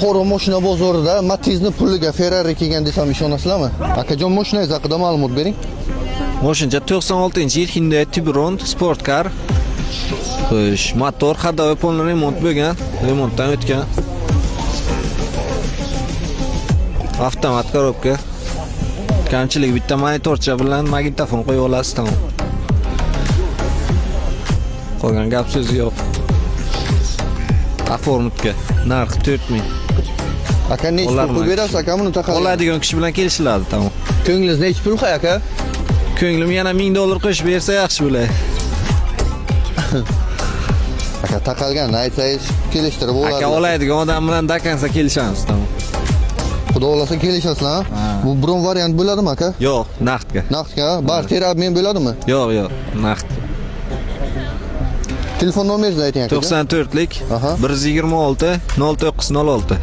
Xoro mashina bozorida Matiz'ni puliga Ferrari kelgan desam ishonasizlarmi? Akajon, mashinangiz haqida ma'lumot bering. Mashina 96-yil Hyundai Tiburon Sport Car. Xo'sh, motor hadovi polni remont bo'lgan, remontdan o'tgan. Avtomat korobka. Kamchilik bitta monitorcha bilan magnitofon qo'yib olasiz, tamom. Qolgan gap so'z yo'q. Aformitga narx 4000. Aka nechi pul qo'yib berasiz aka buni taqalaydi? Oladigan kishi bilan kelishiladi, tamom. Ko'nglingiz nechi pul qo'y aka? Ko'nglim yana $1000 qo'shib bersa yaxshi bo'ladi. Aka taqalganini aytsangiz kelishtirib bo'ladi. Aka oladigan odam bilan dakansa kelishamiz, tamom. Xudo xolasa kelishasizlar. Bu bron variant bo'ladimi aka? Yo'q, naqdga. Naqdga? Barter obmen bo'ladimi? Yo'q, naqd. Telefon nomeringizni ayting aka. 94lik 126 0906.